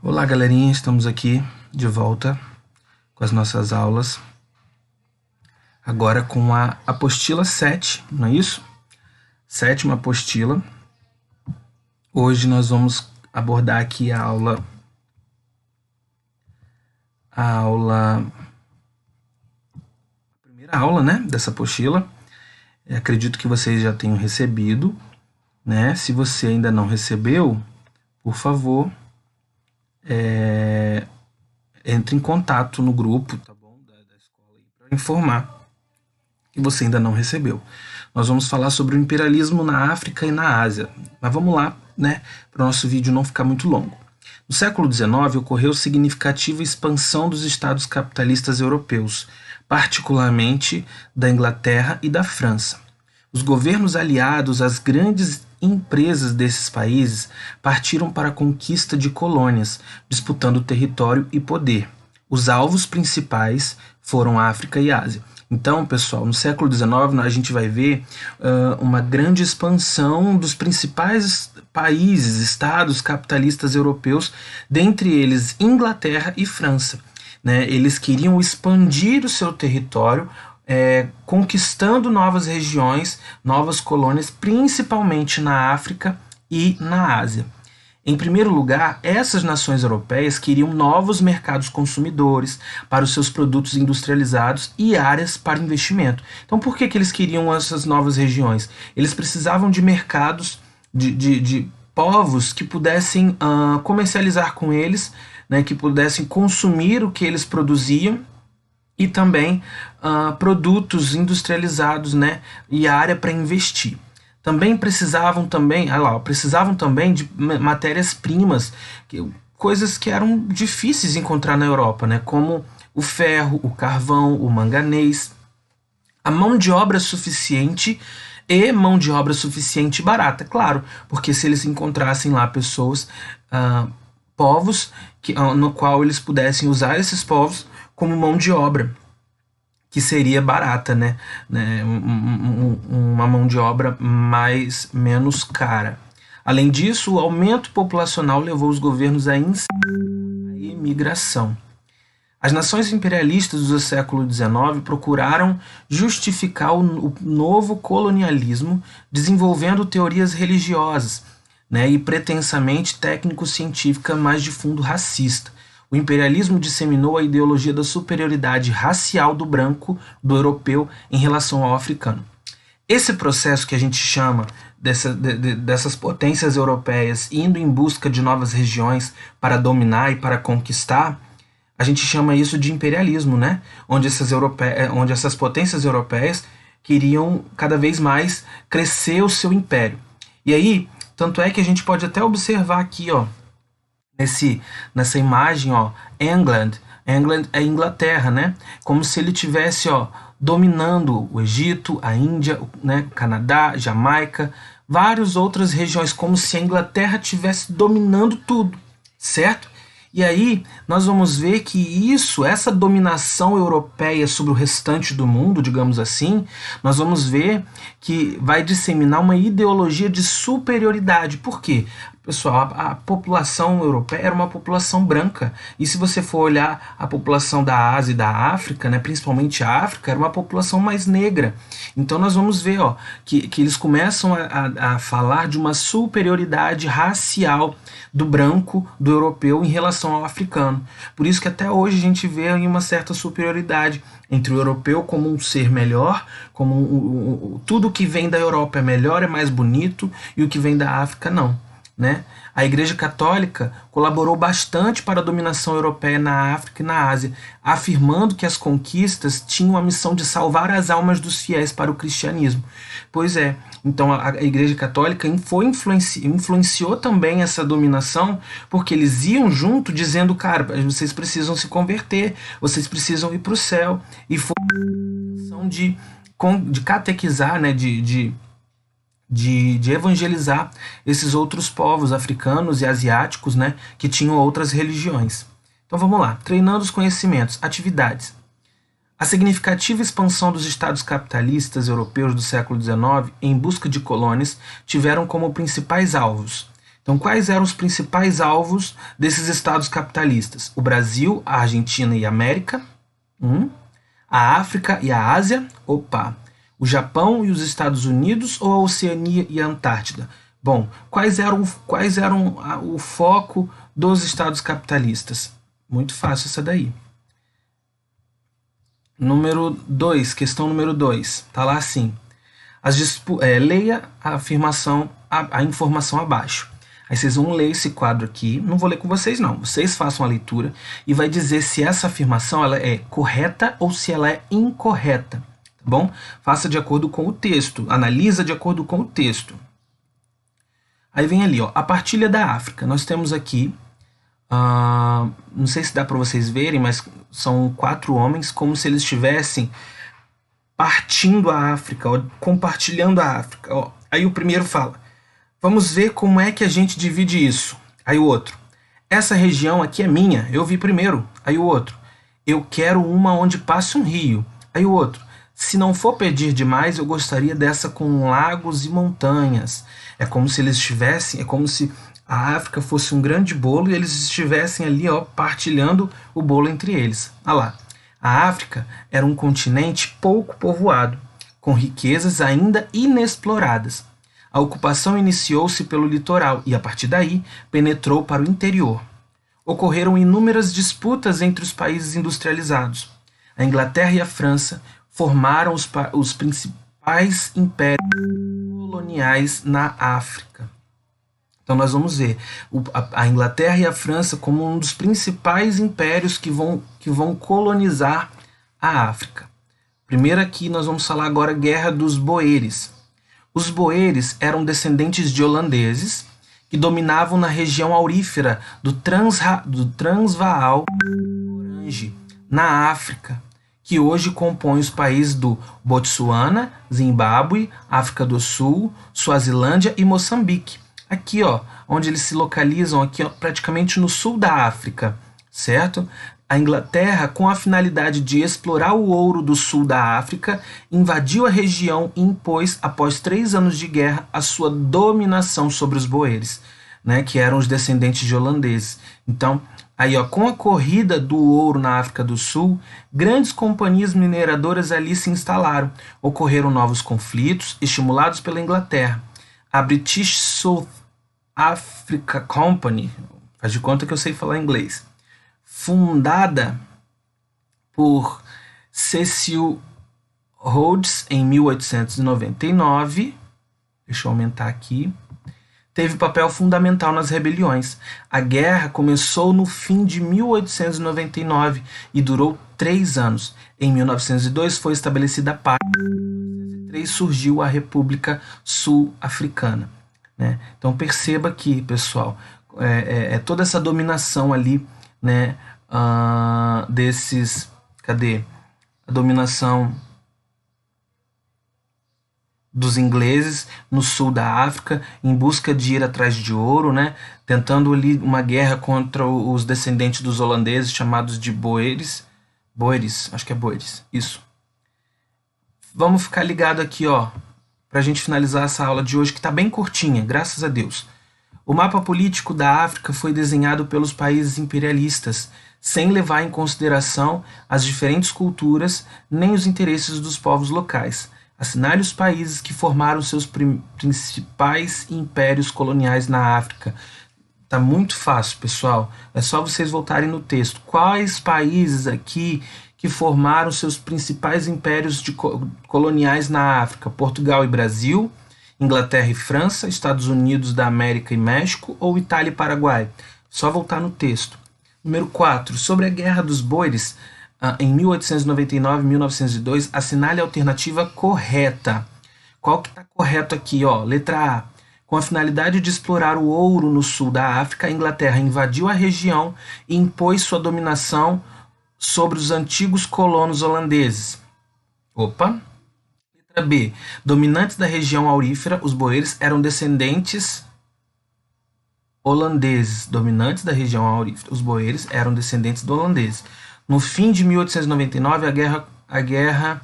Olá, galerinha, estamos aqui de volta com as nossas aulas, agora com a apostila 7, não é isso? Sétima apostila. Hoje nós vamos abordar aqui a primeira aula, né, dessa apostila. Acredito que vocês já tenham recebido, né? Se você ainda não recebeu, por favor, entre em contato no grupo, tá bom, da escola para informar que você ainda não recebeu. Nós vamos falar sobre o imperialismo na África e na Ásia, mas vamos lá, né, para o nosso vídeo não ficar muito longo. No século XIX ocorreu significativa expansão dos estados capitalistas europeus, particularmente da Inglaterra e da França. Os governos aliados às grandes empresas desses países partiram para a conquista de colônias, disputando território e poder. Os alvos principais foram África e Ásia. Então, pessoal, no século XIX a gente vai ver uma grande expansão dos principais países, estados capitalistas europeus, dentre eles Inglaterra e França, né? Eles queriam expandir o seu território, conquistando novas regiões, novas colônias, principalmente na África e na Ásia. Em primeiro lugar, essas nações europeias queriam novos mercados consumidores para os seus produtos industrializados e áreas para investimento. Então, por que eles queriam essas novas regiões? Eles precisavam de mercados, de povos que pudessem comercializar com eles, né, que pudessem consumir o que eles produziam, e também produtos industrializados, né, e área para investir. Precisavam também de matérias-primas, coisas que eram difíceis de encontrar na Europa, né, como o ferro, o carvão, o manganês, a mão de obra suficiente e mão de obra suficiente e barata, claro, porque se eles encontrassem lá pessoas, povos, no qual eles pudessem usar esses povos como mão de obra, que seria barata, né? Uma mão de obra menos cara. Além disso, o aumento populacional levou os governos à imigração. As nações imperialistas do século XIX procuraram justificar o novo colonialismo desenvolvendo teorias religiosas, né, e pretensamente técnico-científica, mas de fundo racista. O imperialismo disseminou a ideologia da superioridade racial do branco, do europeu, em relação ao africano. Esse processo que a gente chama dessas potências europeias indo em busca de novas regiões para dominar e para conquistar, a gente chama isso de imperialismo, né? Onde essas potências europeias queriam cada vez mais crescer o seu império. E aí, tanto é que a gente pode até observar aqui, ó, nessa imagem, ó, England é Inglaterra, né? Como se ele tivesse, ó, dominando o Egito, a Índia, né, Canadá, Jamaica, várias outras regiões, como se a Inglaterra estivesse dominando tudo, certo? E aí nós vamos ver que essa dominação europeia sobre o restante do mundo, digamos assim, nós vamos ver que vai disseminar uma ideologia de superioridade. Por quê? Pessoal, a população europeia era uma população branca, e se você for olhar a população da Ásia e da África, né, principalmente a África, era uma população mais negra. Então nós vamos ver, ó, que eles começam a falar de uma superioridade racial do branco, do europeu, em relação ao africano. Por isso que até hoje a gente vê uma certa superioridade entre o europeu como um ser melhor, como tudo que vem da Europa é melhor, é mais bonito, e o que vem da África não, né? A Igreja Católica colaborou bastante para a dominação europeia na África e na Ásia, afirmando que as conquistas tinham a missão de salvar as almas dos fiéis para o cristianismo. Pois é, então a Igreja Católica influenciou também essa dominação, porque eles iam junto dizendo, cara, vocês precisam se converter, vocês precisam ir para o céu, e foi a intenção de catequizar, né, de evangelizar esses outros povos africanos e asiáticos, né, que tinham outras religiões. Então vamos lá, treinando os conhecimentos, atividades. A significativa expansão dos estados capitalistas europeus do século XIX em busca de colônias tiveram como principais alvos. Então, quais eram os principais alvos desses estados capitalistas? O Brasil, a Argentina e a América. A África e a Ásia. O Japão e os Estados Unidos ou a Oceania e a Antártida? Bom, quais eram o foco dos estados capitalistas? Muito fácil essa daí. Número 2, questão número 2. Está lá assim. Leia a afirmação, a informação abaixo. Aí vocês vão ler esse quadro aqui. Não vou ler com vocês, não. Vocês façam a leitura e vai dizer se essa afirmação ela é correta ou se ela é incorreta. Tá bom? Faça de acordo com o texto. Analisa de acordo com o texto. Aí vem ali, ó, a partilha da África. Nós temos aqui, não sei se dá para vocês verem, mas são 4 homens como se eles estivessem partindo a África, ó, compartilhando a África. Ó. Aí o primeiro fala, vamos ver como é que a gente divide isso. Aí o outro, essa região aqui é minha, eu vi primeiro. Aí o outro, eu quero uma onde passe um rio. Aí o outro, se não for pedir demais, eu gostaria dessa com lagos e montanhas. É como se eles estivessem, é como se a África fosse um grande bolo e eles estivessem ali, ó, partilhando o bolo entre eles. Olha lá. A África era um continente pouco povoado, com riquezas ainda inexploradas. A ocupação iniciou-se pelo litoral e, a partir daí, penetrou para o interior. Ocorreram inúmeras disputas entre os países industrializados. A Inglaterra e a França formaram os principais impérios coloniais na África. Então nós vamos ver a Inglaterra e a França como um dos principais impérios que vão colonizar a África. Primeiro aqui nós vamos falar agora a Guerra dos Boeres. Os boeres eram descendentes de holandeses que dominavam na região aurífera do Transvaal Orange, na África, que hoje compõe os países do Botsuana, Zimbábue, África do Sul, Suazilândia e Moçambique. Aqui, ó, onde eles se localizam, aqui, ó, praticamente no sul da África, certo? A Inglaterra, com a finalidade de explorar o ouro do sul da África, invadiu a região e impôs, após 3 anos de guerra, a sua dominação sobre os boeres, né, que eram os descendentes de holandeses. Então, aí, ó, com a corrida do ouro na África do Sul, grandes companhias mineradoras ali se instalaram. Ocorreram novos conflitos, estimulados pela Inglaterra. A British South Africa Company, faz de conta que eu sei falar inglês, fundada por Cecil Rhodes em 1899, deixa eu aumentar aqui, teve papel fundamental nas rebeliões. A guerra começou no fim de 1899 e durou 3 anos. Em 1902 foi estabelecida a paz. Em 1903 surgiu a República Sul-Africana. Né? Então perceba que, pessoal, toda essa dominação ali, né, desses... Cadê? A dominação dos ingleses no sul da África, em busca de ir atrás de ouro, né? Tentando ali uma guerra contra os descendentes dos holandeses, chamados de boeres. Boeres, acho que é boeres, isso. Vamos ficar ligado aqui, ó, para a gente finalizar essa aula de hoje, que está bem curtinha, graças a Deus. O mapa político da África foi desenhado pelos países imperialistas, sem levar em consideração as diferentes culturas nem os interesses dos povos locais. Assinale os países que formaram seus principais impérios coloniais na África. Tá muito fácil, pessoal. É só vocês voltarem no texto. Quais países aqui que formaram seus principais impérios coloniais na África? Portugal e Brasil, Inglaterra e França, Estados Unidos da América e México ou Itália e Paraguai? Só voltar no texto. Número 4. Sobre a Guerra dos Boeres, em 1899 e 1902, assinale a alternativa correta. Qual que está correto aqui? Ó? Letra A. Com a finalidade de explorar o ouro no sul da África, a Inglaterra invadiu a região e impôs sua dominação sobre os antigos colonos holandeses. Opa! Letra B. Dominantes da região aurífera, os boeres eram descendentes holandeses. Dominantes da região aurífera, os boeres eram descendentes de holandeses. No fim de 1899, a guerra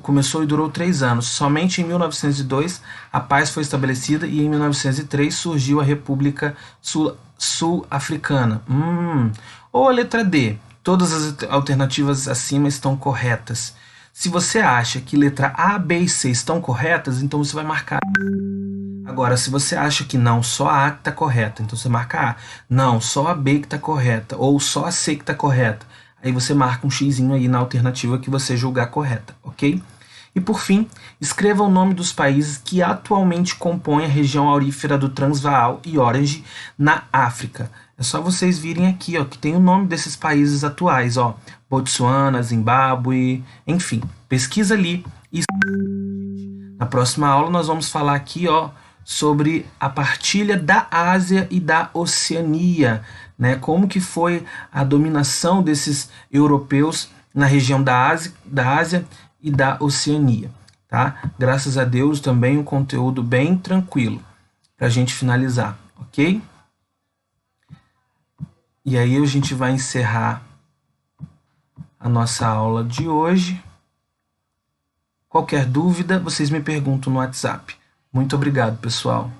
começou e durou 3 anos. Somente em 1902 a paz foi estabelecida e em 1903 surgiu a República Sul-Africana. Ou a letra D. Todas as alternativas acima estão corretas. Se você acha que letra A, B e C estão corretas, então você vai marcar. Agora, se você acha que não, só a A que está correta, então você marca A. Não, só a B que está correta, ou só a C que está correta. Aí você marca um xizinho aí na alternativa que você julgar correta, ok? E por fim, escreva o nome dos países que atualmente compõem a região aurífera do Transvaal e Orange na África. É só vocês virem aqui, ó, que tem o nome desses países atuais, ó, Botsuana, Zimbábue, enfim, pesquisa ali. E na próxima aula nós vamos falar aqui, ó, sobre a partilha da Ásia e da Oceania, né? Como que foi a dominação desses europeus na região da Ásia e da Oceania, tá? Graças a Deus também um conteúdo bem tranquilo para a gente finalizar, ok? E aí a gente vai encerrar a nossa aula de hoje. Qualquer dúvida, vocês me perguntam no WhatsApp. Muito obrigado, pessoal.